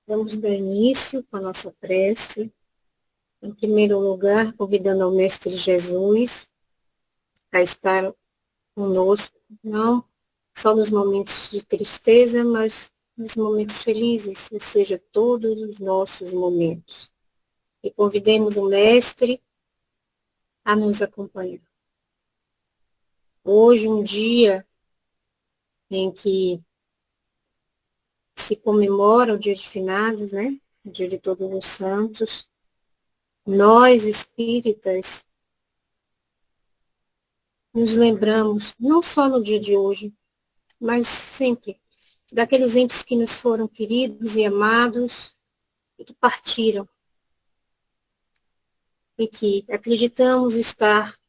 Vamos dar início com a nossa prece. Em primeiro lugar, convidando ao Mestre Jesus a estar conosco, não só nos momentos de tristeza, mas nos momentos felizes, ou seja, todos os nossos momentos. E convidemos o Mestre a nos acompanhar. Hoje, um dia em que se comemora o Dia de Finados, né? O Dia de Todos os Santos, nós, espíritas, nos lembramos, não só no dia de hoje, mas sempre, daqueles entes que nos foram queridos e amados e que partiram. E que acreditamos estar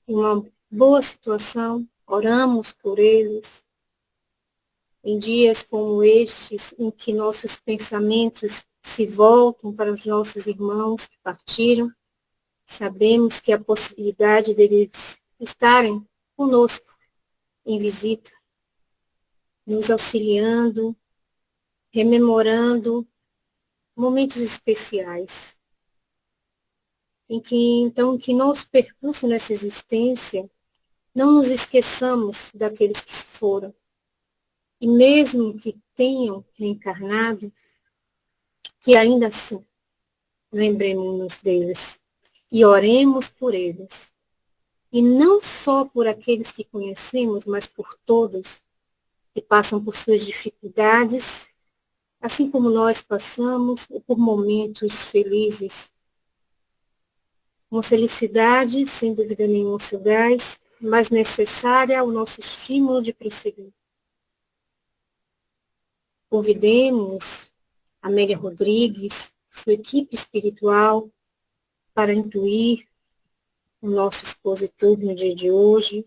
em uma boa situação, oramos por eles. Em dias como estes, em que nossos pensamentos se voltam para os nossos irmãos que partiram, sabemos que a possibilidade deles estarem conosco em visita, nos auxiliando, rememorando momentos especiais, em que, então, que nosso percurso nessa existência, não nos esqueçamos daqueles que se foram. E mesmo que tenham reencarnado, que ainda assim, lembremos-nos deles e oremos por eles. E não só por aqueles que conhecemos, mas por todos que passam por suas dificuldades, assim como nós passamos, ou por momentos felizes. Uma felicidade, sem dúvida nenhuma, fugaz, mas necessária ao nosso estímulo de prosseguir. Convidemos Amélia Rodrigues, sua equipe espiritual, para intuir o nosso expositor no dia de hoje,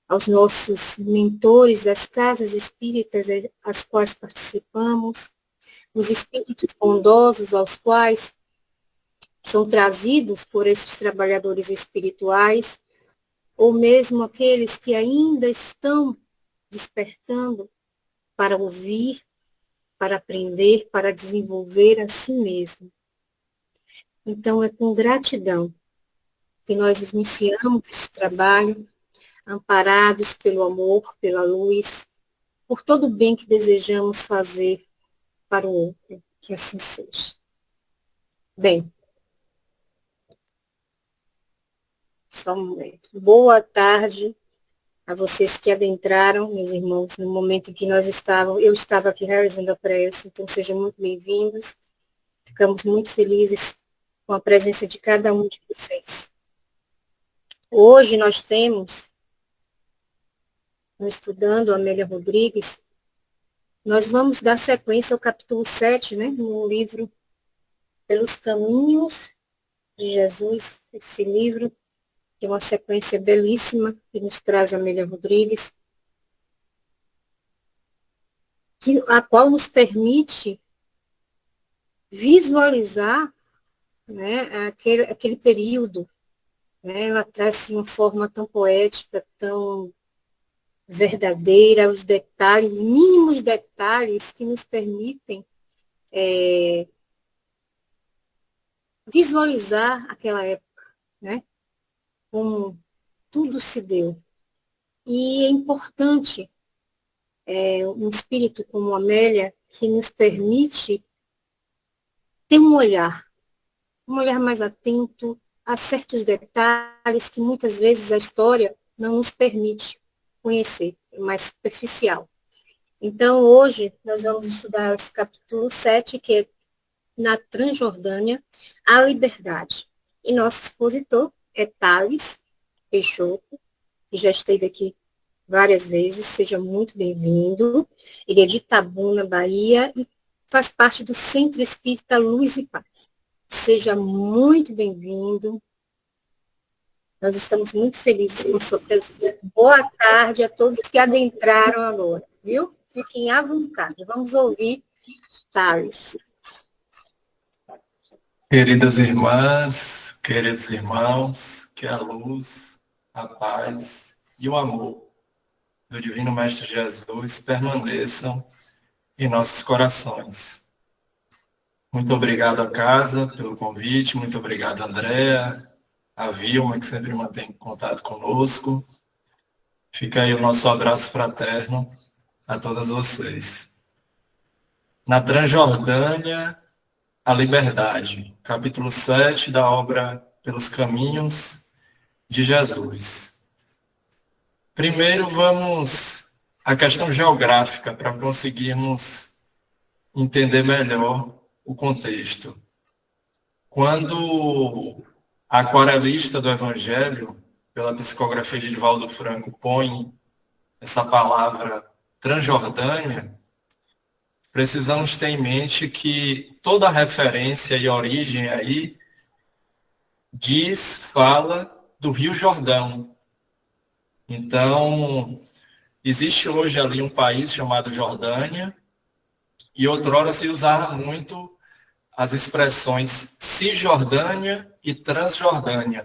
aos nossos mentores das casas espíritas às quais participamos, os espíritos bondosos aos quais são trazidos por esses trabalhadores espirituais, ou mesmo aqueles que ainda estão despertando para ouvir, para aprender, para desenvolver a si mesmo. Então, é com gratidão que nós iniciamos esse trabalho, amparados pelo amor, pela luz, por todo o bem que desejamos fazer para o outro, que assim seja. Bem, só um momento. Boa tarde a vocês que adentraram, meus irmãos, no momento em que eu estava aqui realizando a prece, então sejam muito bem-vindos. Ficamos muito felizes com a presença de cada um de vocês. Hoje nós temos, no Estudando Amélia Rodrigues, nós vamos dar sequência ao capítulo 7, né, no livro Pelos Caminhos de Jesus, esse livro, que é uma sequência belíssima que nos traz Amélia Rodrigues, a qual nos permite visualizar, né, aquele período, né, ela traz de uma forma tão poética, tão verdadeira, os detalhes, mínimos detalhes que nos permitem visualizar aquela época, né, como tudo se deu. E é importante um espírito como Amélia que nos permite ter um olhar mais atento a certos detalhes que muitas vezes a história não nos permite conhecer, é mais superficial. Então, hoje, nós vamos estudar esse capítulo 7, que é na Transjordânia, a liberdade. E nosso expositor é Thales Peixoto, que já esteve aqui várias vezes, seja muito bem-vindo. Ele é de Itabuna, Bahia, e faz parte do Centro Espírita Luz e Paz. Seja muito bem-vindo. Nós estamos muito felizes com a sua presença. Boa tarde a todos que adentraram agora, viu? Fiquem à vontade. Vamos ouvir Thales. Queridas irmãs, queridos irmãos, que a luz, a paz e o amor do Divino Mestre Jesus permaneçam em nossos corações. Muito obrigado à casa pelo convite, muito obrigado, Andréa, a Vilma, que sempre mantém contato conosco. Fica aí o nosso abraço fraterno a todas vocês. Na Transjordânia, a Liberdade, capítulo 7 da obra Pelos Caminhos de Jesus. Primeiro vamos à questão geográfica, para conseguirmos entender melhor o contexto. Quando a aquarelista do Evangelho, pela psicografia de Divaldo Franco, põe essa palavra Transjordânia, precisamos ter em mente que toda referência e origem aí fala do Rio Jordão. Então, existe hoje ali um país chamado Jordânia, e outrora se usava muito as expressões Cisjordânia e Transjordânia,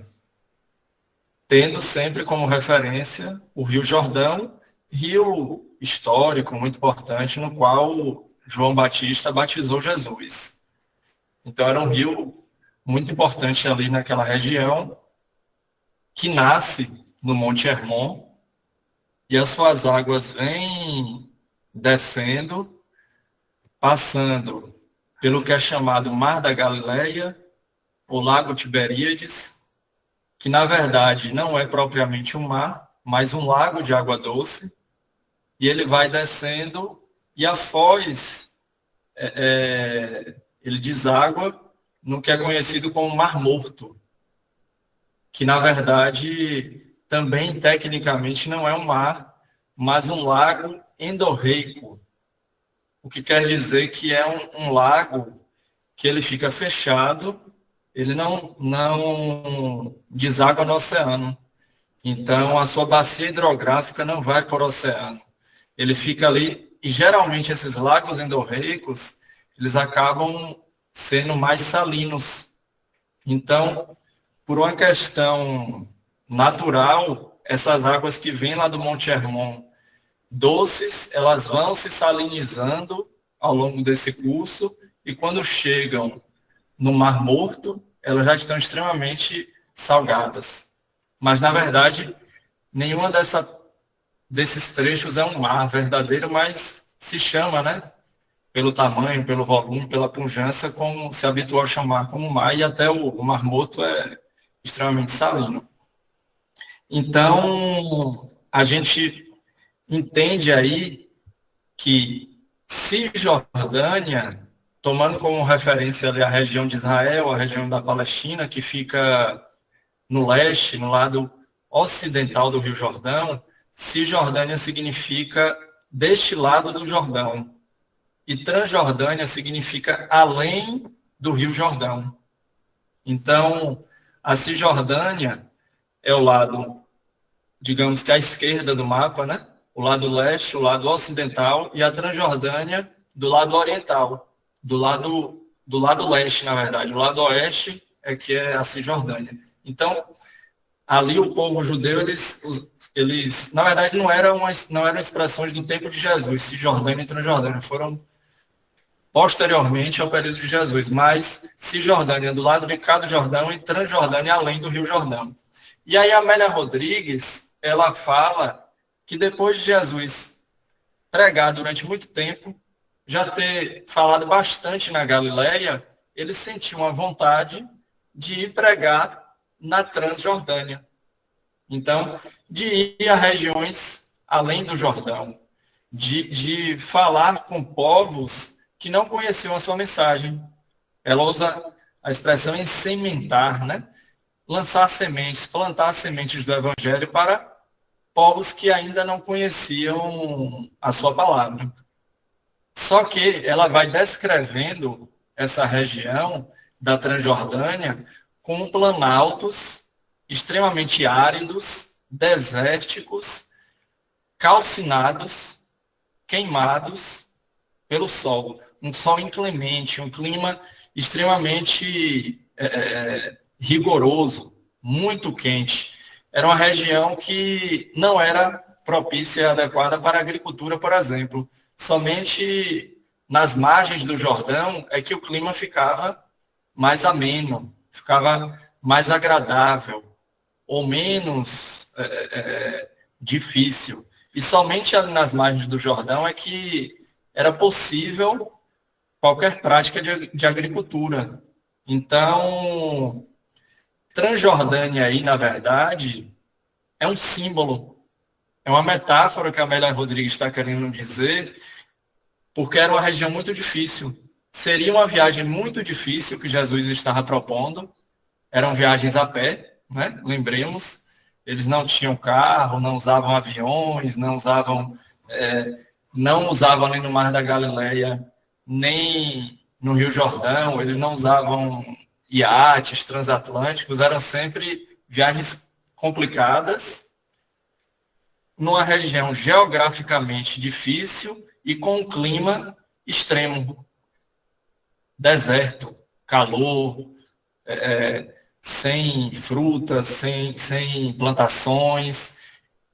tendo sempre como referência o Rio Jordão, rio histórico muito importante, no qual João Batista batizou Jesus. Então era um rio muito importante ali naquela região, que nasce no Monte Hermon, e as suas águas vêm descendo, passando pelo que é chamado Mar da Galileia, o Lago Tiberíades, que na verdade não é propriamente um mar, mas um lago de água doce, e ele vai descendo, e a foz, ele deságua no que é conhecido como Mar Morto, que na verdade também tecnicamente não é um mar, mas um lago endorreico, o que quer dizer que é um lago que ele fica fechado, ele não deságua no oceano. Então, a sua bacia hidrográfica não vai para o oceano. Ele fica ali, e geralmente esses lagos endorreicos, eles acabam sendo mais salinos. Então, por uma questão natural, essas águas que vêm lá do Monte Hermon, doces, elas vão se salinizando ao longo desse curso, e quando chegam no Mar Morto, elas já estão extremamente salgadas. Mas, na verdade, nenhuma desses trechos é um mar verdadeiro, mas se chama, né? Pelo tamanho, pelo volume, pela pujança, como se habituou a chamar como mar, e até o Mar Morto é extremamente salino. Então, a gente entende aí que Cisjordânia, tomando como referência ali a região de Israel, a região da Palestina, que fica no leste, no lado ocidental do Rio Jordão, Cisjordânia significa deste lado do Jordão. E Transjordânia significa além do Rio Jordão. Então, a Cisjordânia é o lado, digamos que à esquerda do mapa, né? O lado leste, o lado ocidental, e a Transjordânia do lado oriental, do lado leste, na verdade. O lado oeste é que é a Cisjordânia. Então, ali o povo judeu, eles na verdade, não eram expressões do tempo de Jesus, Cisjordânia e Transjordânia, foram posteriormente ao período de Jesus, mas Cisjordânia do lado de cada Jordão e Transjordânia além do Rio Jordão. E aí a Amélia Rodrigues, ela fala que depois de Jesus pregar durante muito tempo, já ter falado bastante na Galileia, ele sentiu uma vontade de ir pregar na Transjordânia. Então, de ir a regiões além do Jordão, de falar com povos que não conheciam a sua mensagem. Ela usa a expressão ensementar, né? Lançar sementes, plantar sementes do Evangelho para povos que ainda não conheciam a sua palavra. Só que ela vai descrevendo essa região da Transjordânia com planaltos extremamente áridos, desérticos, calcinados, queimados pelo sol. Um sol inclemente, um clima extremamente rigoroso, muito quente. Era uma região que não era propícia e adequada para a agricultura, por exemplo. Somente nas margens do Jordão é que o clima ficava mais ameno, ficava mais agradável, ou menos difícil. E somente ali nas margens do Jordão é que era possível qualquer prática de agricultura. Então, Transjordânia aí, na verdade, é um símbolo, é uma metáfora que a Amélia Rodrigues está querendo dizer, porque era uma região muito difícil. Seria uma viagem muito difícil que Jesus estava propondo. Eram viagens a pé, né? Lembremos, eles não tinham carro, não usavam aviões, não usavam ali no Mar da Galileia, nem no Rio Jordão, eles não usavam iates transatlânticos, eram sempre viagens complicadas, numa região geograficamente difícil e com um clima extremo, deserto, calor, sem frutas, sem plantações,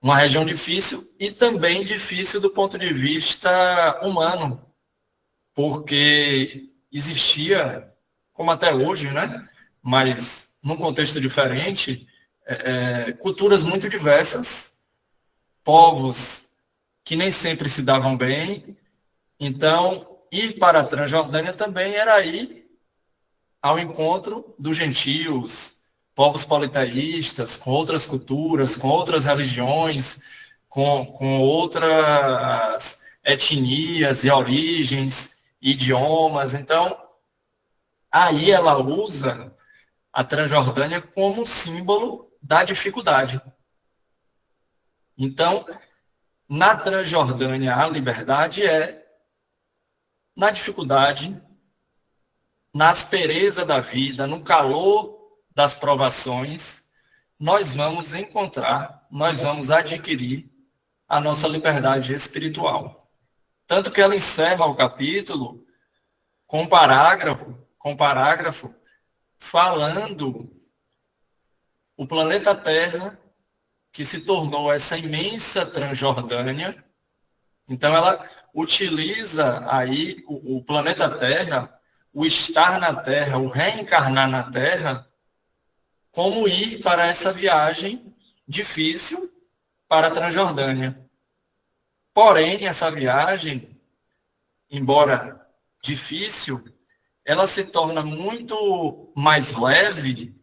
uma região difícil e também difícil do ponto de vista humano, porque existia, como até hoje, né? Mas num contexto diferente, culturas muito diversas, povos que nem sempre se davam bem. Então, ir para a Transjordânia também era ir ao encontro dos gentios, povos politeístas, com outras culturas, com outras religiões, com outras etnias e origens, idiomas. Então, aí ela usa a Transjordânia como símbolo da dificuldade. Então, na Transjordânia, a liberdade é na dificuldade, na aspereza da vida, no calor das provações, nós vamos encontrar, nós vamos adquirir a nossa liberdade espiritual. Tanto que ela encerra o capítulo com um parágrafo falando o planeta Terra, que se tornou essa imensa Transjordânia. Então ela utiliza aí o planeta Terra, o estar na Terra, o reencarnar na Terra, como ir para essa viagem difícil para a Transjordânia. Porém, essa viagem, embora difícil, ela se torna muito mais leve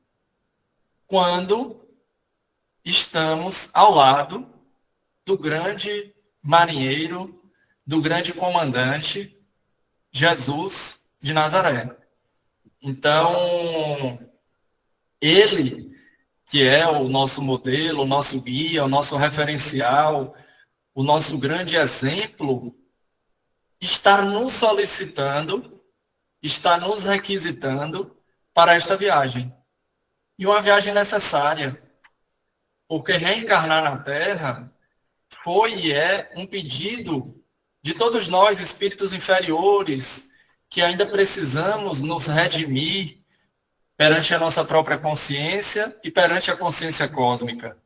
quando estamos ao lado do grande marinheiro, do grande comandante, Jesus de Nazaré. Então, ele, que é o nosso modelo, o nosso guia, o nosso referencial, o nosso grande exemplo, está nos solicitando, está nos requisitando para esta viagem. E uma viagem necessária, porque reencarnar na Terra foi e é um pedido de todos nós, espíritos inferiores, que ainda precisamos nos redimir perante a nossa própria consciência e perante a consciência cósmica.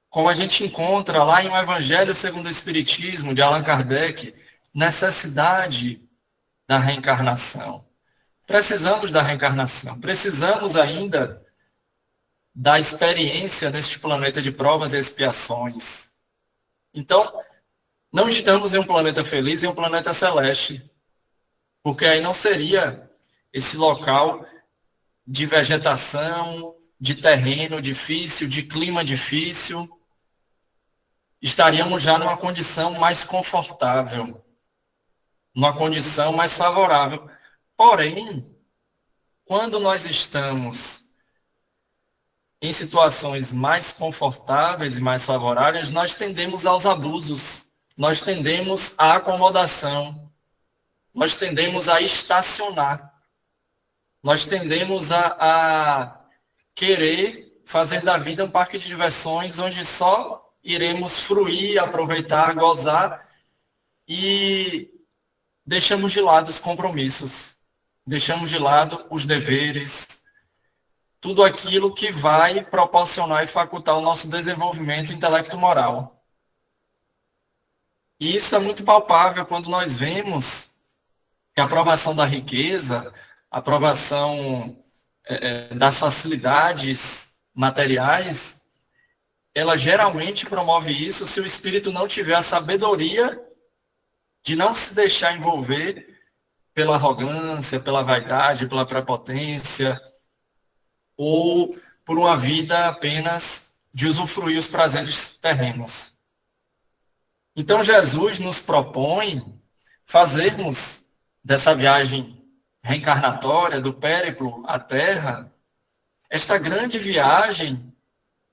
Como a gente encontra lá em O Evangelho segundo o Espiritismo, de Allan Kardec, necessidade da reencarnação. Precisamos da reencarnação, precisamos ainda da experiência neste planeta de provas e expiações. Então, não estamos em um planeta feliz, em um planeta celeste, porque aí não seria esse local de vegetação, de terreno difícil, de clima difícil. Estaríamos já numa condição mais confortável, numa condição mais favorável. Porém, quando nós estamos em situações mais confortáveis e mais favoráveis, nós tendemos aos abusos, nós tendemos à acomodação, nós tendemos a estacionar, nós tendemos a querer fazer da vida um parque de diversões onde só iremos fruir, aproveitar, gozar e deixamos de lado os compromissos, deixamos de lado os deveres, tudo aquilo que vai proporcionar e facultar o nosso desenvolvimento intelecto-moral. E isso é muito palpável quando nós vemos que a aprovação da riqueza, a aprovação das facilidades materiais, ela geralmente promove isso se o espírito não tiver a sabedoria de não se deixar envolver pela arrogância, pela vaidade, pela prepotência, ou por uma vida apenas de usufruir os prazeres terrenos. Então Jesus nos propõe fazermos dessa viagem reencarnatória, do périplo à Terra, esta grande viagem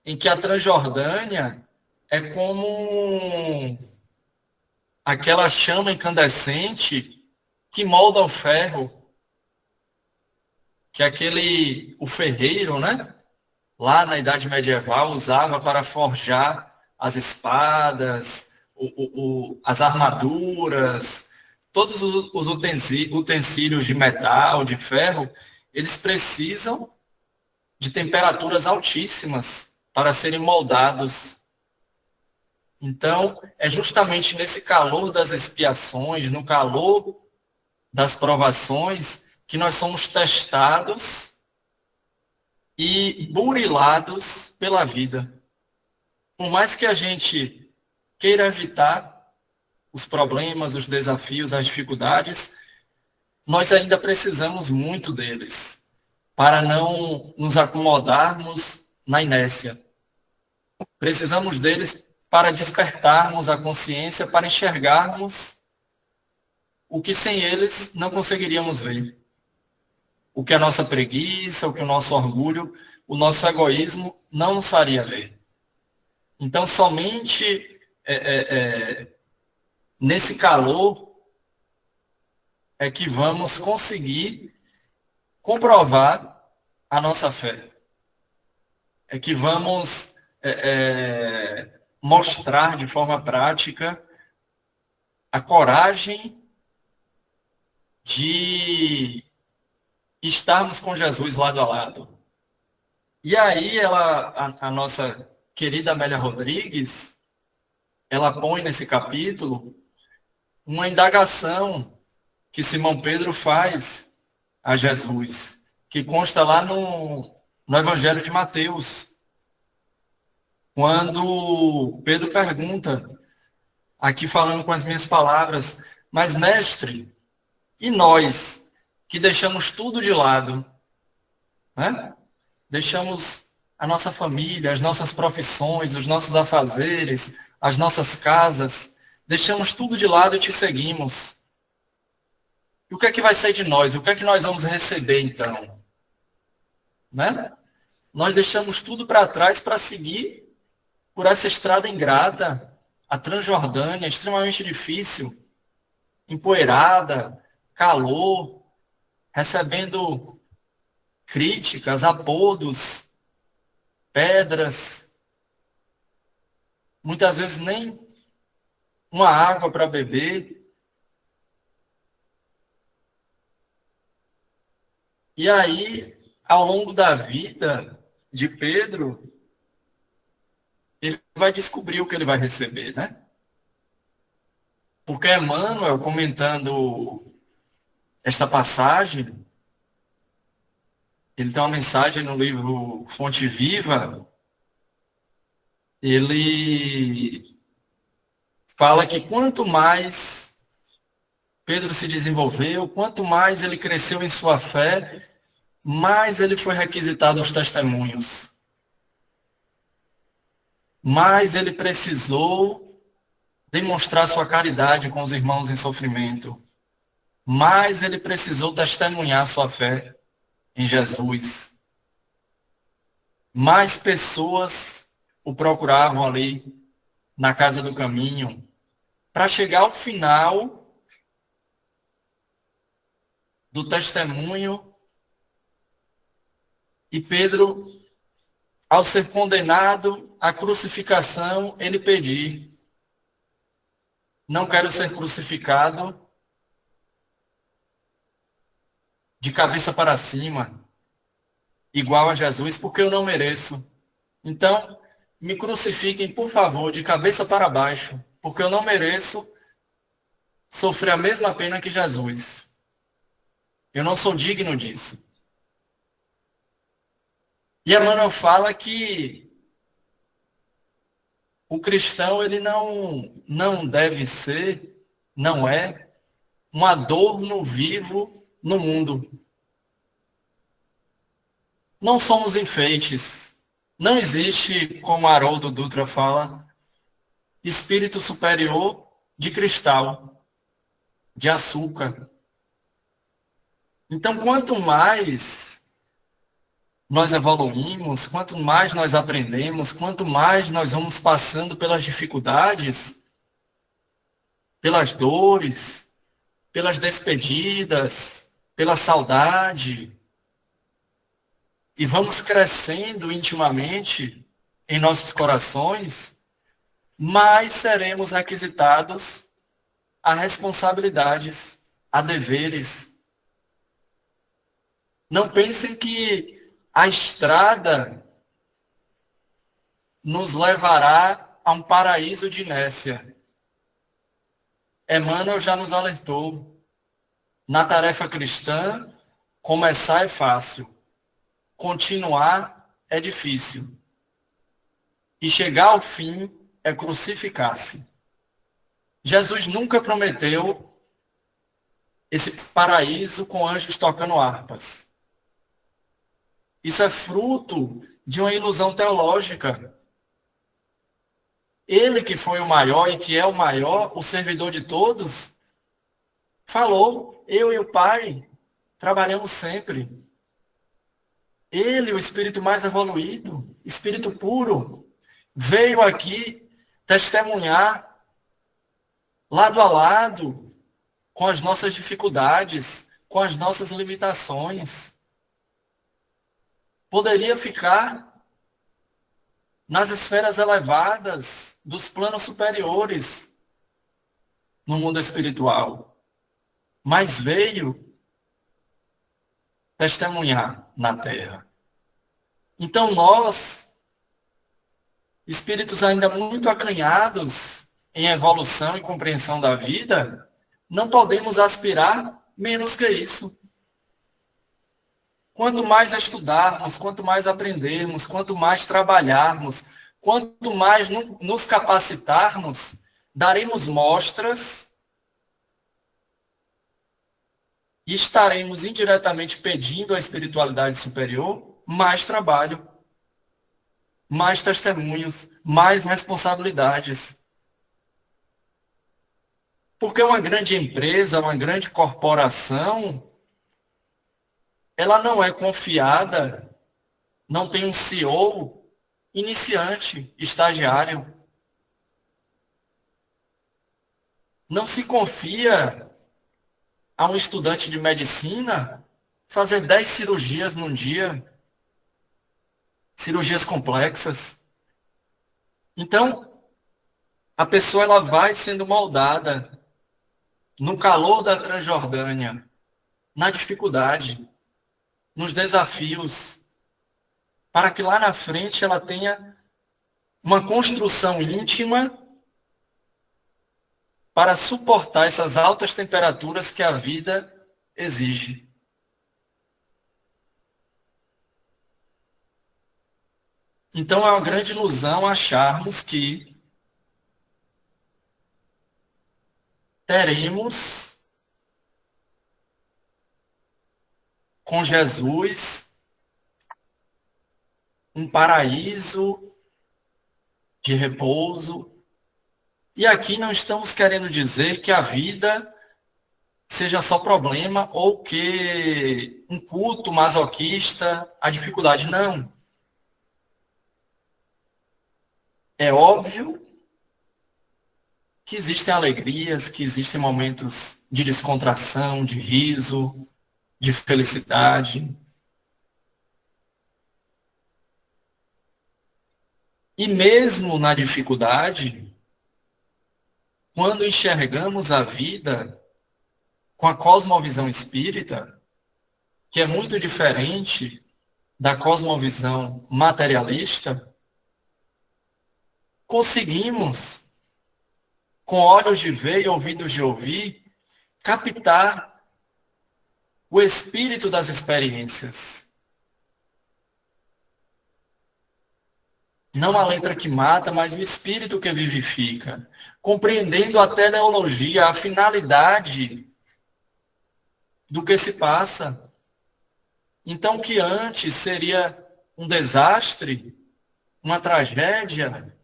em que a Transjordânia é como aquela chama incandescente que molda o ferro, que o ferreiro, né, lá na Idade Medieval, usava para forjar as espadas, as armaduras, todos os utensílios de metal, de ferro, eles precisam de temperaturas altíssimas para serem moldados. Então, é justamente nesse calor das expiações, no calor das provações, que nós somos testados e burilados pela vida. Por mais que a gente queira evitar os problemas, os desafios, as dificuldades, nós ainda precisamos muito deles, para não nos acomodarmos na inércia. Precisamos deles para despertarmos a consciência, para enxergarmos o que sem eles não conseguiríamos ver. O que a nossa preguiça, o que o nosso orgulho, o nosso egoísmo não nos faria ver. Então, somente nesse calor é que vamos conseguir comprovar a nossa fé. É que vamos mostrar de forma prática a coragem de estarmos com Jesus lado a lado. E aí a nossa querida Amélia Rodrigues, ela põe nesse capítulo uma indagação que Simão Pedro faz a Jesus, que consta lá no Evangelho de Mateus, quando Pedro pergunta, aqui falando com as minhas palavras, mas mestre, e nós que deixamos tudo de lado, né? Deixamos a nossa família, as nossas profissões, os nossos afazeres, as nossas casas, deixamos tudo de lado e te seguimos. E o que é que vai ser de nós? O que é que nós vamos receber então? Né? Nós deixamos tudo para trás para seguir por essa estrada ingrata, a Transjordânia, extremamente difícil, empoeirada, calor, recebendo críticas, apodos, pedras, muitas vezes nem uma água para beber. E aí, ao longo da vida de Pedro, ele vai descobrir o que ele vai receber, né? Porque Emmanuel, comentando esta passagem, ele tem uma mensagem no livro Fonte Viva, ele fala que quanto mais Pedro se desenvolveu, quanto mais ele cresceu em sua fé, mais ele foi requisitado aos testemunhos. Mais ele precisou demonstrar sua caridade com os irmãos em sofrimento. Mais ele precisou testemunhar sua fé em Jesus. Mais pessoas o procuravam ali na casa do caminho para chegar ao final do testemunho e Pedro, ao ser condenado à crucificação, ele pedir: não quero ser crucificado de cabeça para cima, igual a Jesus, porque eu não mereço. Então, me crucifiquem, por favor, de cabeça para baixo, porque eu não mereço sofrer a mesma pena que Jesus. Eu não sou digno disso. E Emmanuel fala que o cristão ele não deve ser, não é, um adorno vivo no mundo. Não somos enfeites. Não existe, como Haroldo Dutra fala, espírito superior de cristal, de açúcar. Então, quanto mais nós evoluímos, quanto mais nós aprendemos, quanto mais nós vamos passando pelas dificuldades, pelas dores, pelas despedidas, pela saudade, e vamos crescendo intimamente em nossos corações, mais seremos requisitados a responsabilidades, a deveres. Não pensem que a estrada nos levará a um paraíso de inércia. Emmanuel já nos alertou. Na tarefa cristã, começar é fácil. Continuar é difícil. E chegar ao fim é crucificar-se. Jesus nunca prometeu esse paraíso com anjos tocando harpas. Isso é fruto de uma ilusão teológica. Ele que foi o maior e que é o maior, o servidor de todos, falou, eu e o Pai trabalhamos sempre. Ele, o espírito mais evoluído, espírito puro, veio aqui testemunhar lado a lado com as nossas dificuldades, com as nossas limitações. Poderia ficar nas esferas elevadas dos planos superiores no mundo espiritual, mas veio testemunhar na Terra. Então nós, espíritos ainda muito acanhados em evolução e compreensão da vida, não podemos aspirar menos que isso. Quanto mais estudarmos, quanto mais aprendermos, quanto mais trabalharmos, quanto mais nos capacitarmos, daremos mostras e estaremos indiretamente pedindo à espiritualidade superior mais trabalho, mais testemunhos, mais responsabilidades. Porque uma grande empresa, uma grande corporação, ela não é confiada, não tem um CEO iniciante, estagiário. Não se confia a um estudante de medicina fazer 10 cirurgias num dia, cirurgias complexas. Então, a pessoa ela vai sendo moldada no calor da Transjordânia, na dificuldade, nos desafios, para que lá na frente ela tenha uma construção íntima para suportar essas altas temperaturas que a vida exige. Então é uma grande ilusão acharmos que teremos com Jesus um paraíso de repouso. E aqui não estamos querendo dizer que a vida seja só problema ou que um culto masoquista, a dificuldade. Não. É óbvio que existem alegrias, que existem momentos de descontração, de riso, de felicidade. E mesmo na dificuldade, quando enxergamos a vida com a cosmovisão espírita, que é muito diferente da cosmovisão materialista, conseguimos com olhos de ver e ouvidos de ouvir, captar o espírito das experiências. Não a letra que mata, mas o espírito que vivifica. Compreendendo a teleologia, a finalidade do que se passa. Então, o que antes seria um desastre, uma tragédia,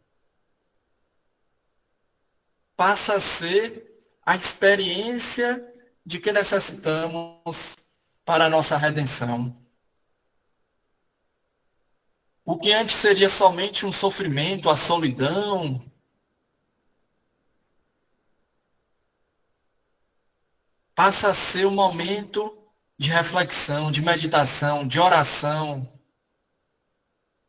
passa a ser a experiência de que necessitamos para a nossa redenção. O que antes seria somente um sofrimento, a solidão, passa a ser um momento de reflexão, de meditação, de oração.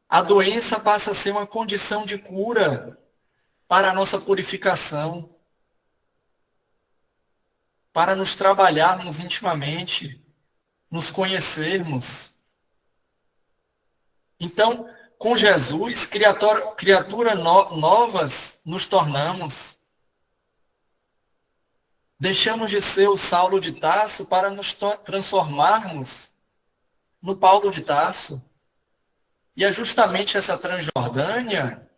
A doença passa a ser uma condição de cura para a nossa purificação, para nos trabalharmos intimamente, nos conhecermos. Então, com Jesus, criaturas novas nos tornamos. Deixamos de ser o Saulo de Tarso para nos transformarmos no Paulo de Tarso. E é justamente essa Transjordânia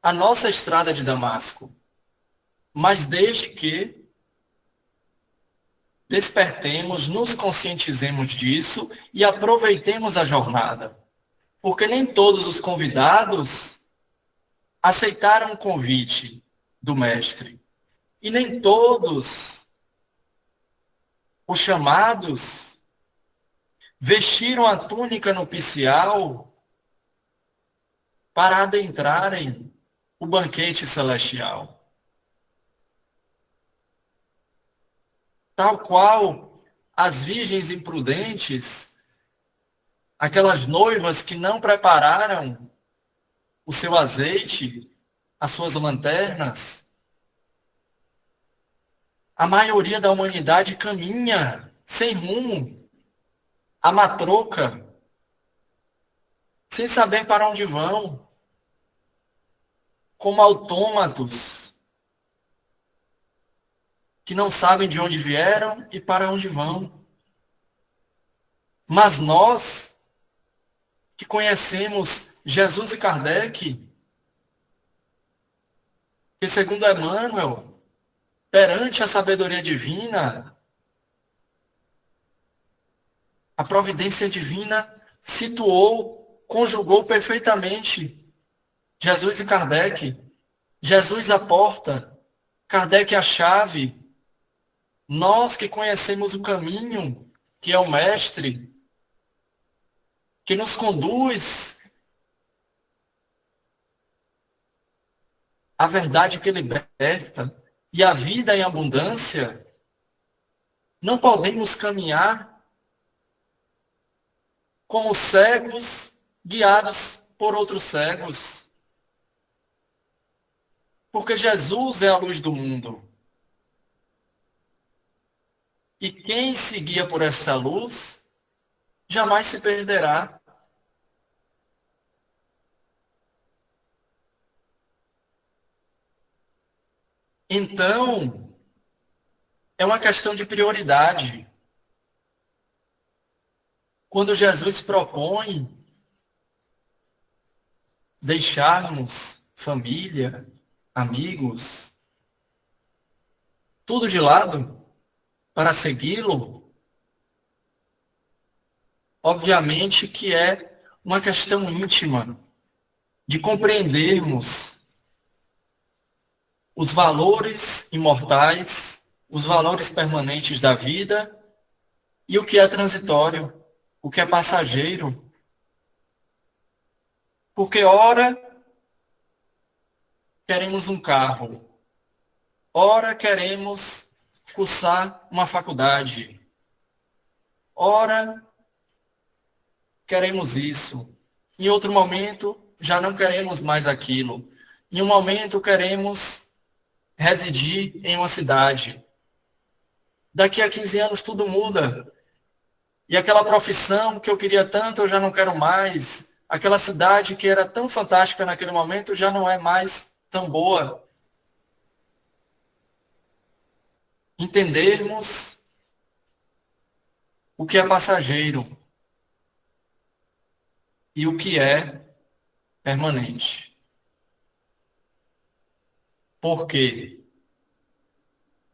a nossa estrada de Damasco. Mas desde que despertemos, nos conscientizemos disso e aproveitemos a jornada. Porque nem todos os convidados aceitaram o convite do Mestre. E nem todos os chamados vestiram a túnica nupcial para adentrarem o banquete celestial. Tal qual as virgens imprudentes, aquelas noivas que não prepararam o seu azeite, as suas lanternas, a maioria da humanidade caminha sem rumo, a matroca, sem saber para onde vão, como autômatos, que não sabem de onde vieram e para onde vão. Mas nós, que conhecemos Jesus e Kardec, que segundo Emmanuel, perante a sabedoria divina, a providência divina situou, conjugou perfeitamente Jesus e Kardec. Jesus a porta, Kardec a chave. Nós que conhecemos o caminho, que é o Mestre, que nos conduz à verdade que liberta e à vida em abundância, não podemos caminhar como cegos guiados por outros cegos. Porque Jesus é a luz do mundo. E quem se guia por essa luz jamais se perderá. Então, é uma questão de prioridade. Quando Jesus propõe deixarmos família, amigos, tudo de lado para segui-lo, obviamente que é uma questão íntima de compreendermos os valores imortais, os valores permanentes da vida e o que é transitório, o que é passageiro. Porque ora queremos um carro, ora queremos cursar uma faculdade, ora queremos isso. Em outro momento já não queremos mais aquilo. Em um momento queremos residir em uma cidade. Daqui a 15 anos tudo muda. E aquela profissão que eu queria tanto, eu já não quero mais. Aquela cidade que era tão fantástica naquele momento já não é mais tão boa. entendermos o que é passageiro e o que é permanente. Porque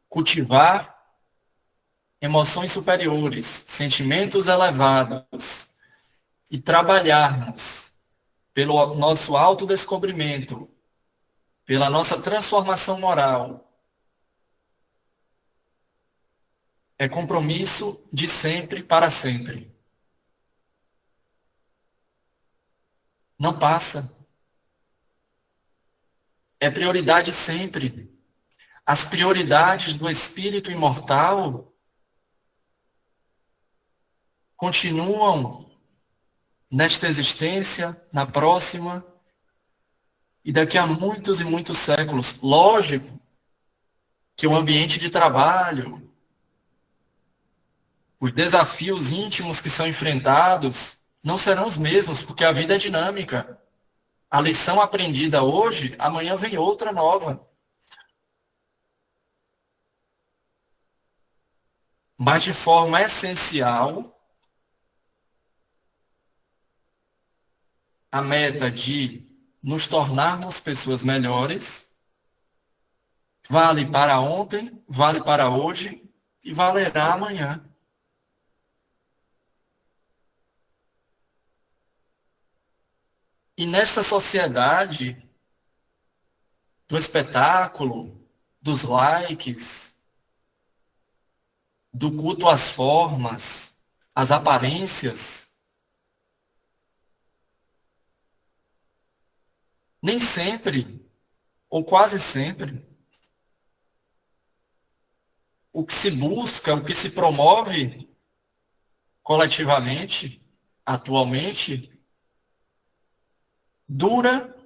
cultivar emoções superiores, sentimentos elevados e trabalharmos pelo nosso autodescobrimento, pela nossa transformação moral, é compromisso de sempre para sempre. Não passa. É prioridade sempre. As prioridades do espírito imortal continuam nesta existência, na próxima, e daqui a muitos e muitos séculos. Lógico que o ambiente de trabalho, os desafios íntimos que são enfrentados, não serão os mesmos, porque a vida é dinâmica. A lição aprendida hoje, amanhã vem outra nova. Mas de forma essencial, a meta de nos tornarmos pessoas melhores vale para ontem, vale para hoje e valerá amanhã. E nesta sociedade do espetáculo, dos likes, do culto às formas, às aparências, nem sempre, ou quase sempre, o que se busca, o que se promove coletivamente, atualmente, dura,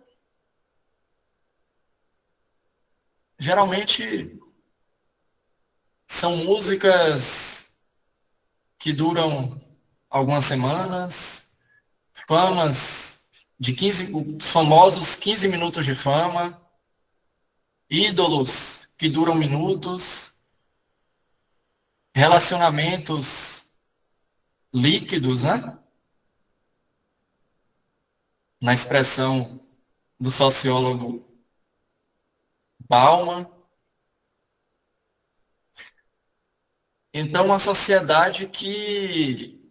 geralmente são músicas que duram algumas semanas, famas de 15, os famosos 15 minutos de fama, ídolos que duram minutos, relacionamentos líquidos, né? Na expressão do sociólogo Bauman. Então, uma sociedade que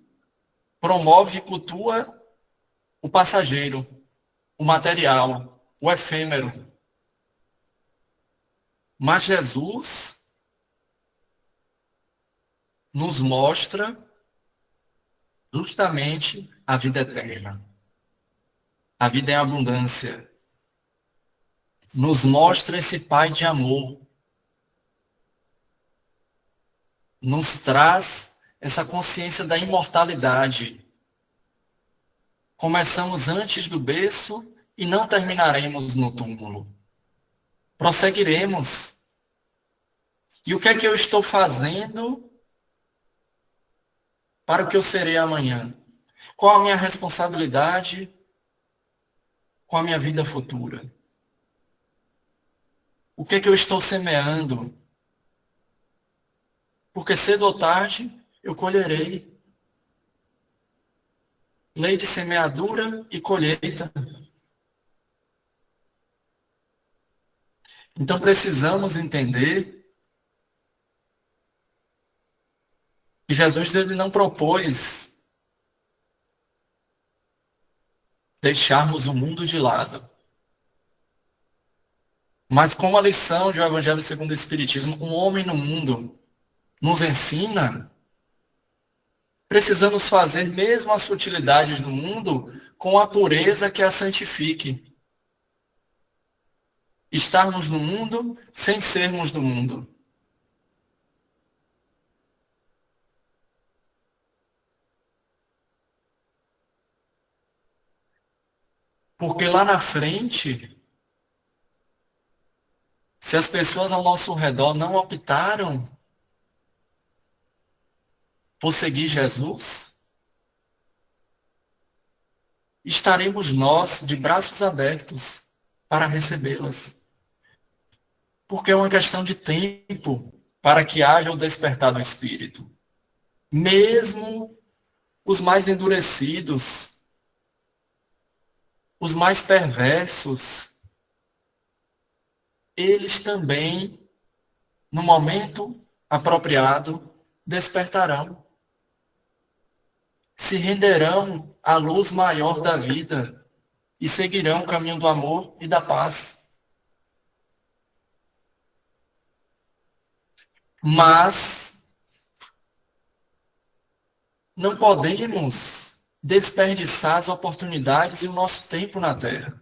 promove e cultua o passageiro, o material, o efêmero. Mas Jesus nos mostra justamente a vida eterna. A vida em abundância. Nos mostra esse Pai de amor. Nos traz essa consciência da imortalidade. Começamos antes do berço e não terminaremos no túmulo. Prosseguiremos. E o que é que eu estou fazendo para o que eu serei amanhã? Qual a minha responsabilidade com a minha vida futura? O que é que eu estou semeando? Porque cedo ou tarde eu colherei. Lei de semeadura e colheita. Então precisamos entender que Jesus ele não propôs deixarmos o mundo de lado. Mas como a lição do Evangelho segundo o Espiritismo, um homem no mundo, nos ensina, precisamos fazer mesmo as futilidades do mundo com a pureza que a santifique. Estarmos no mundo sem sermos do mundo. Porque lá na frente, se as pessoas ao nosso redor não optaram por seguir Jesus, estaremos nós de braços abertos para recebê-las. Porque é uma questão de tempo. para que haja o despertar do Espírito. Mesmo os mais endurecidos, os mais perversos, eles também, no momento apropriado, despertarão. Se renderão à luz maior da vida e seguirão o caminho do amor e da paz. Mas não podemos desperdiçar as oportunidades e o nosso tempo na Terra.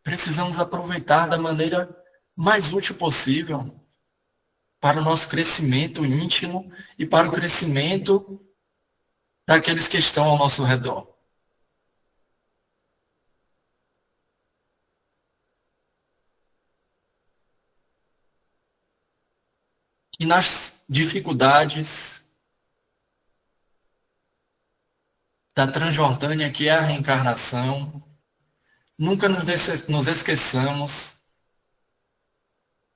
Precisamos aproveitar da maneira mais útil possível para o nosso crescimento íntimo e para o crescimento daqueles que estão ao nosso redor. E nas dificuldades da Transjordânia, que é a reencarnação, nunca nos esqueçamos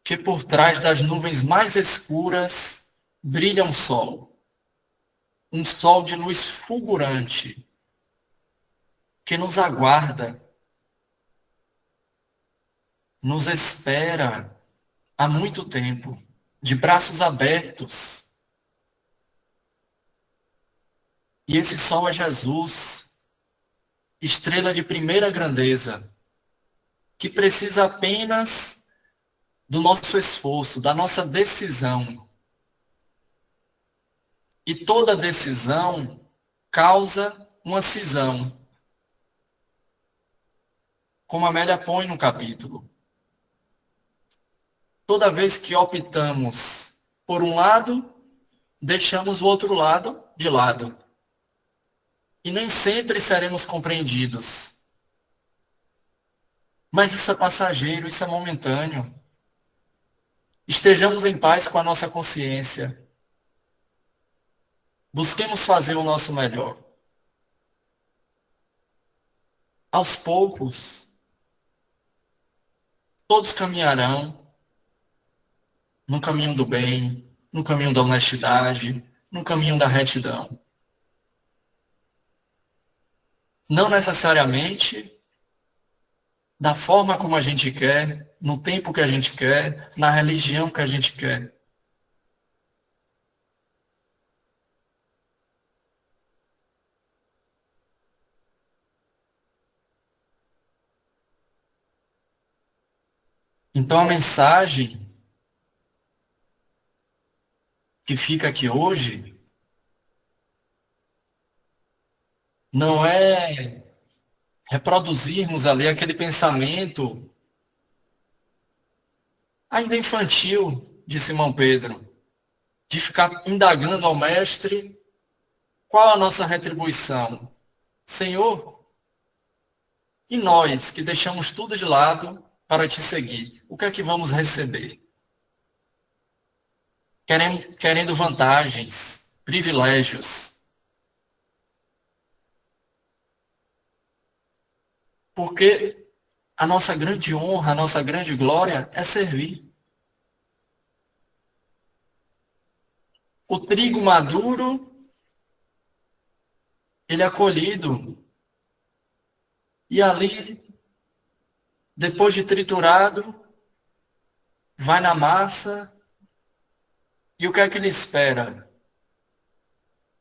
que por trás das nuvens mais escuras brilha um sol de luz fulgurante, que nos aguarda, nos espera há muito tempo, de braços abertos. E esse sol é Jesus, estrela de primeira grandeza, que precisa apenas do nosso esforço, da nossa decisão. E toda decisão causa uma cisão, como a Amélia põe no capítulo. Toda vez que optamos por um lado, deixamos o outro lado de lado. E nem sempre seremos compreendidos. Mas isso é passageiro, isso é momentâneo. Estejamos em paz com a nossa consciência. Busquemos fazer o nosso melhor. Aos poucos, todos caminharão no caminho do bem, no caminho da honestidade, no caminho da retidão. Não necessariamente da forma como a gente quer, no tempo que a gente quer, na religião que a gente quer. Então a mensagem que fica aqui hoje não é reproduzirmos ali aquele pensamento ainda infantil de Simão Pedro, de ficar indagando ao mestre qual a nossa retribuição. Senhor, e nós que deixamos tudo de lado para te seguir, o que é que vamos receber? Querendo vantagens, privilégios. Porque a nossa grande honra, a nossa grande glória é servir. O trigo maduro, ele é colhido. E ali, depois de triturado, vai na massa. E o que é que ele espera?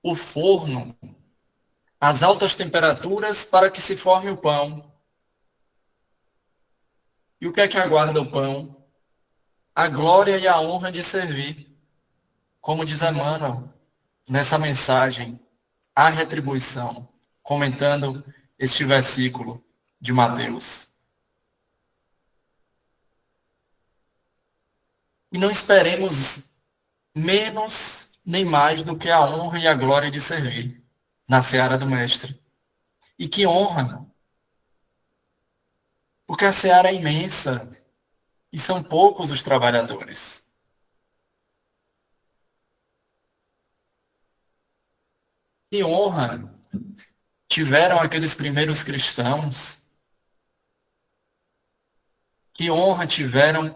O forno, as altas temperaturas para que se forme o pão. E o que é que aguarda o pão? A glória e a honra de servir. Como diz Emmanuel nessa mensagem, a retribuição, comentando este versículo de Mateus. E não esperemos menos nem mais do que a honra e a glória de servir na seara do Mestre. E que honra! Porque a seara é imensa e são poucos os trabalhadores. Que honra tiveram aqueles primeiros cristãos Que honra tiveram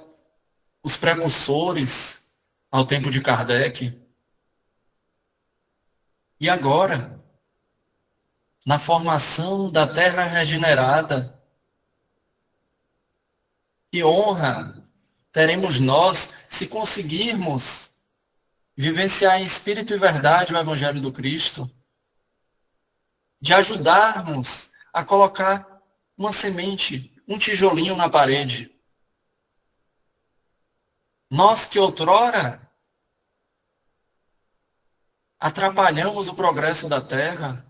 os precursores ao tempo de Kardec. E agora, na formação da terra regenerada, que honra teremos nós se conseguirmos vivenciar em espírito e verdade o Evangelho do Cristo, de ajudarmos a colocar uma semente, um tijolinho na parede. Nós que outrora atrapalhamos o progresso da terra,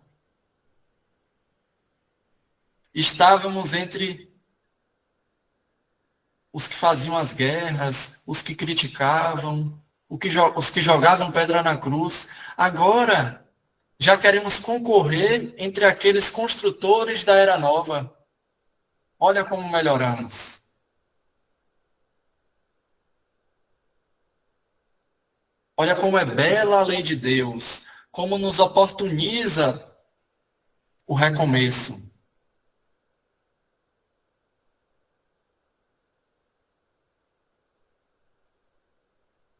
estávamos entre os que faziam as guerras, os que criticavam, os que jogavam pedra na cruz. Agora, já queremos concorrer entre aqueles construtores da Era Nova. Olha como melhoramos. Olha como é bela a lei de Deus, como nos oportuniza o recomeço.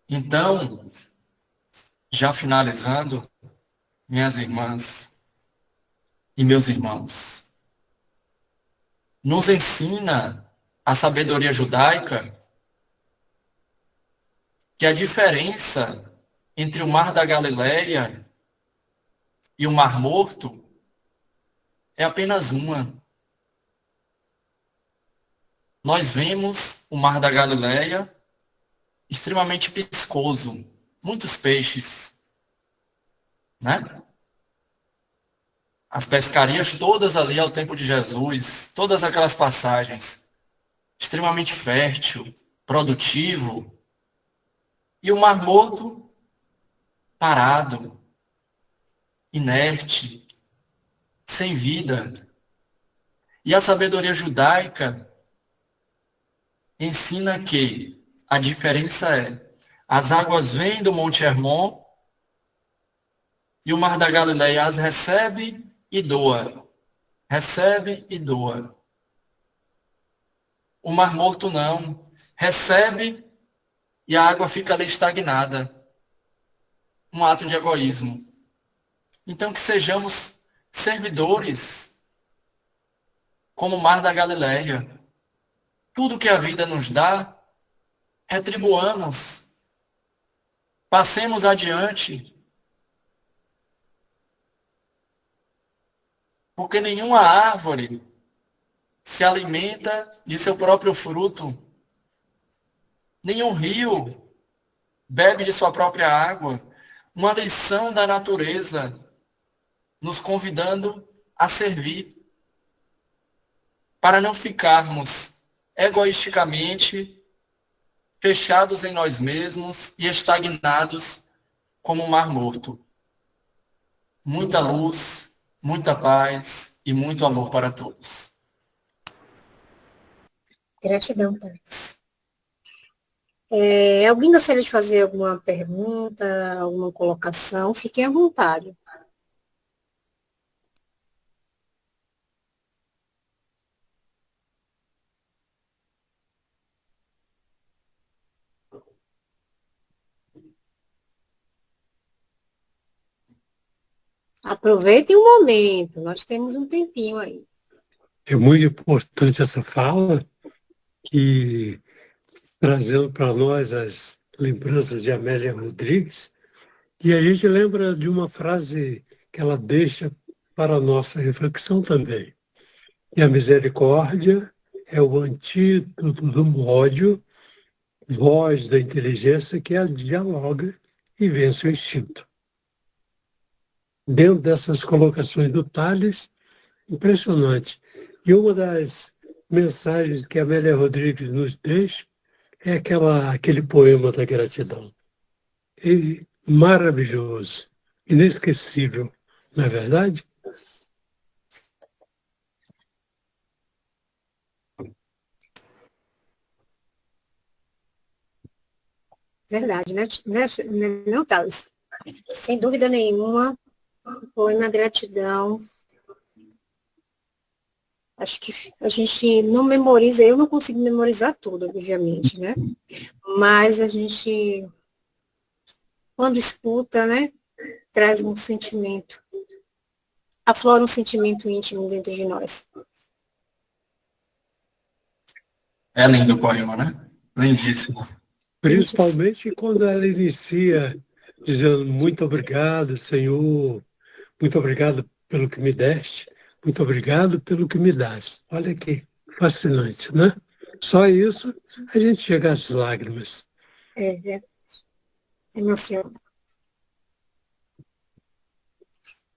Então, já finalizando, minhas irmãs e meus irmãos, nos ensina a sabedoria judaica que a diferença entre o Mar da Galileia e o Mar Morto é apenas uma. Nós vemos o Mar da Galileia extremamente piscoso, muitos peixes, né? As pescarias todas ali ao tempo de Jesus, todas aquelas passagens, extremamente fértil, produtivo, e o Mar Morto parado, inerte, sem vida. E a sabedoria judaica ensina que a diferença é: as águas vêm do Monte Hermon e o Mar da Galileia as recebe e doa. Recebe e doa. O Mar Morto não. Recebe e a água fica ali estagnada. Um ato de egoísmo. Então que sejamos servidores como o Mar da Galileia. Tudo que a vida nos dá, retribuamos. Passemos adiante. Porque nenhuma árvore se alimenta de seu próprio fruto. Nenhum rio bebe de sua própria água. Uma lição da natureza nos convidando a servir. Para não ficarmos egoisticamente fechados em nós mesmos e estagnados como um mar morto. Muita luz, muita paz e muito amor para todos. Gratidão, Thales. Alguém gostaria de fazer alguma pergunta, alguma colocação? Fiquem à vontade. Aproveitem o momento, nós temos um tempinho aí. É muito importante essa fala, que trazendo para nós as lembranças de Amélia Rodrigues, e a gente lembra de uma frase que ela deixa para a nossa reflexão também, que a misericórdia é o antídoto do ódio, voz da inteligência que dialoga e vence o instinto. Dentro dessas colocações do Tales, impressionante. E uma das mensagens que a Amélia Rodrigues nos deixa é aquele poema da gratidão. E maravilhoso, inesquecível, não é verdade? Verdade, né? Não, Thales? Sem dúvida nenhuma, poema gratidão Acho que a gente não memoriza, eu não consigo memorizar tudo, obviamente, né? Mas a gente, quando escuta, né, traz um sentimento, aflora um sentimento íntimo dentro de nós. É lindo o poema, né? Lindíssimo. Principalmente quando ela inicia dizendo muito obrigado, Senhor, muito obrigado pelo que me deste, muito obrigado pelo que me dás. Olha que fascinante, né? Só isso a gente chega às lágrimas. É emocionante.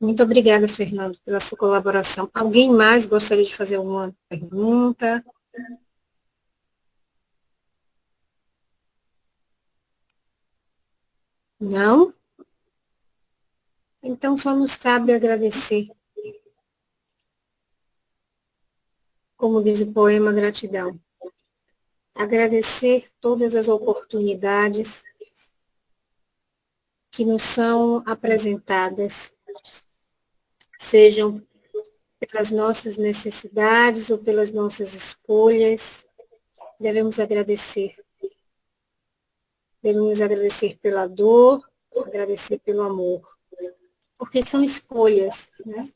Muito obrigada, Fernando, pela sua colaboração. Alguém mais gostaria de fazer alguma pergunta? Não? Então só nos cabe agradecer. Como diz o poema, gratidão. Agradecer todas as oportunidades que nos são apresentadas, sejam pelas nossas necessidades ou pelas nossas escolhas, devemos agradecer. Devemos agradecer pela dor, agradecer pelo amor. Porque são escolhas, né?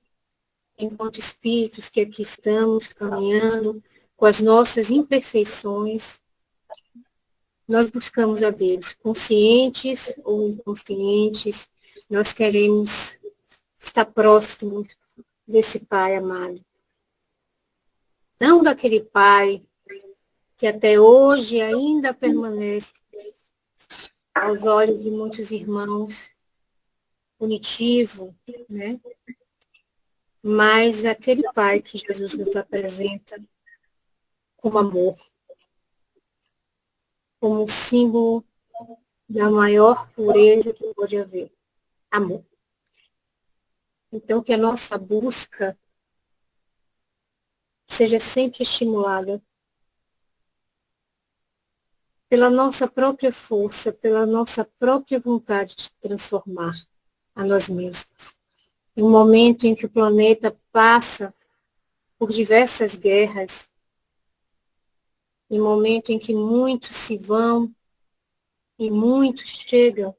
Enquanto espíritos que aqui estamos caminhando com as nossas imperfeições, nós buscamos a Deus, conscientes ou inconscientes, nós queremos estar próximo desse Pai amado. Não daquele Pai que até hoje ainda permanece aos olhos de muitos irmãos punitivo, né? Mas aquele Pai que Jesus nos apresenta como amor, como um símbolo da maior pureza que pode haver, amor. Então, que a nossa busca seja sempre estimulada pela nossa própria força, pela nossa própria vontade de transformar a nós mesmos. Em um momento em que o planeta passa por diversas guerras, em um momento em que muitos se vão e muitos chegam,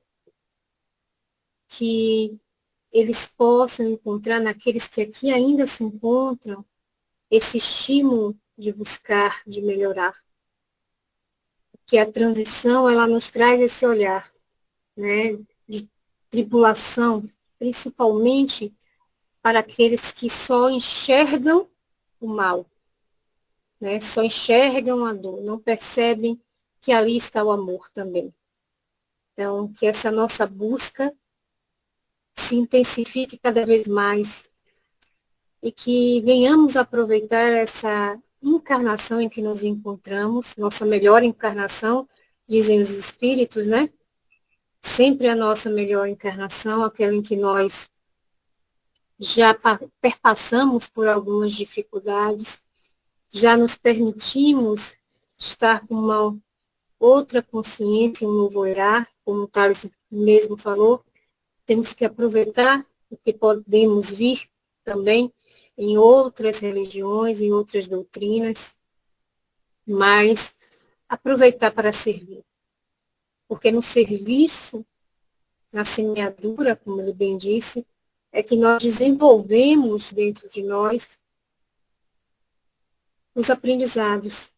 que eles possam encontrar naqueles que aqui ainda se encontram esse estímulo de buscar, de melhorar. Que a transição, ela nos traz esse olhar, né, de tribulação, principalmente para aqueles que só enxergam o mal, né, só enxergam a dor, não percebem que ali está o amor também. Então, que essa nossa busca se intensifique cada vez mais e que venhamos aproveitar essa encarnação em que nos encontramos, nossa melhor encarnação, dizem os espíritos, né? Sempre a nossa melhor encarnação, aquela em que nós já perpassamos por algumas dificuldades, já nos permitimos estar com uma outra consciência, um novo olhar, como o Thales mesmo falou, temos que aproveitar o que podemos vir também em outras religiões, em outras doutrinas, mas aproveitar para servir. Porque no serviço, na semeadura, como ele bem disse, é que nós desenvolvemos dentro de nós os aprendizados,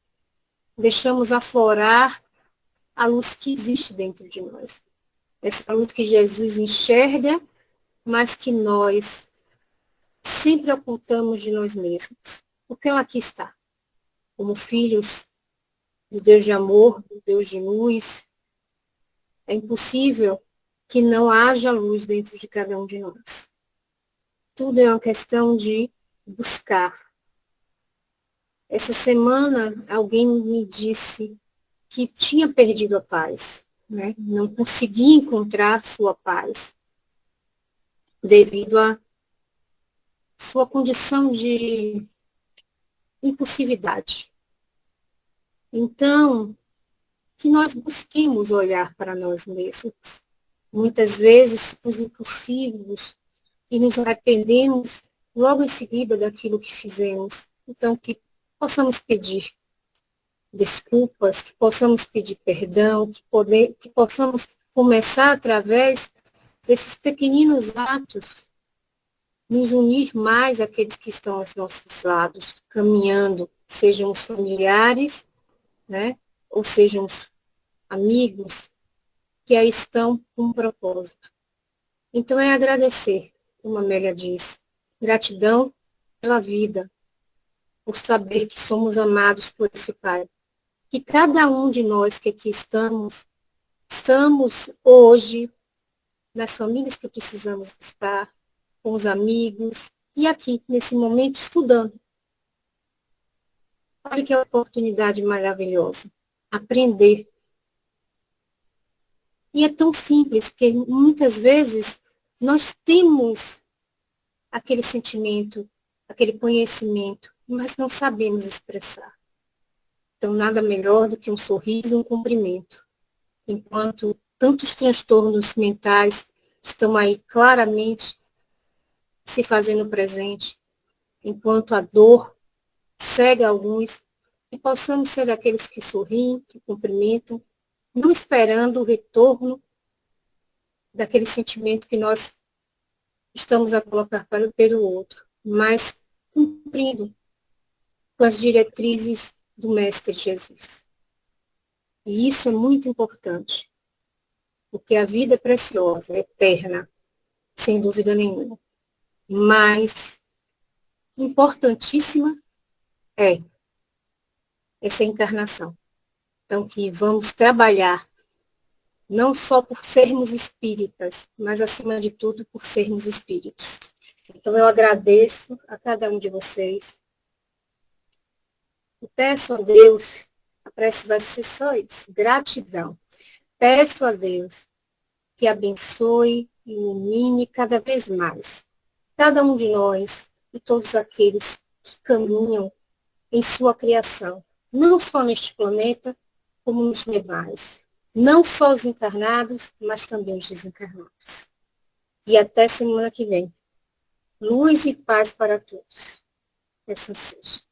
deixamos aflorar a luz que existe dentro de nós. Essa luz que Jesus enxerga, mas que nós sempre ocultamos de nós mesmos. Porque ela aqui está, como filhos do Deus de amor, do Deus de luz. É impossível que não haja luz dentro de cada um de nós. Tudo é uma questão de buscar. Essa semana, alguém me disse que tinha perdido a paz, né? Não conseguia encontrar sua paz devido à sua condição de impulsividade. Então, que nós busquemos olhar para nós mesmos. Muitas vezes, os impulsivos, e nos arrependemos logo em seguida daquilo que fizemos, Então, que possamos pedir desculpas, que possamos pedir perdão, que possamos começar através desses pequeninos atos, nos unir mais àqueles que estão aos nossos lados, caminhando, sejam os familiares, né, ou sejam os amigos, que aí estão com um propósito. Então, é agradecer, como a Amélia diz, gratidão pela vida, por saber que somos amados por esse Pai. Que cada um de nós que aqui estamos hoje nas famílias que precisamos estar, com os amigos, e aqui, nesse momento, estudando. Olha que oportunidade maravilhosa. Aprender. E é tão simples, porque muitas vezes nós temos aquele sentimento, aquele conhecimento, mas não sabemos expressar. Então, nada melhor do que um sorriso e um cumprimento. Enquanto tantos transtornos mentais estão aí claramente se fazendo presente, enquanto a dor cega alguns, e possamos ser aqueles que sorriem, que cumprimentam, não esperando o retorno daquele sentimento que nós estamos a colocar pelo outro, mas cumprindo com as diretrizes do Mestre Jesus. E isso é muito importante, porque a vida é preciosa, é eterna, sem dúvida nenhuma. Mas importantíssima é essa encarnação. Então, que vamos trabalhar não só por sermos espíritas, mas, acima de tudo, por sermos espíritos. Então, eu agradeço a cada um de vocês. E peço a Deus, a prece vai ser só isso, gratidão. Peço a Deus que abençoe e ilumine cada vez mais cada um de nós e todos aqueles que caminham em sua criação, não só neste planeta, como nos demais. Não só os encarnados, mas também os desencarnados. E até semana que vem. Luz e paz para todos. Assim seja.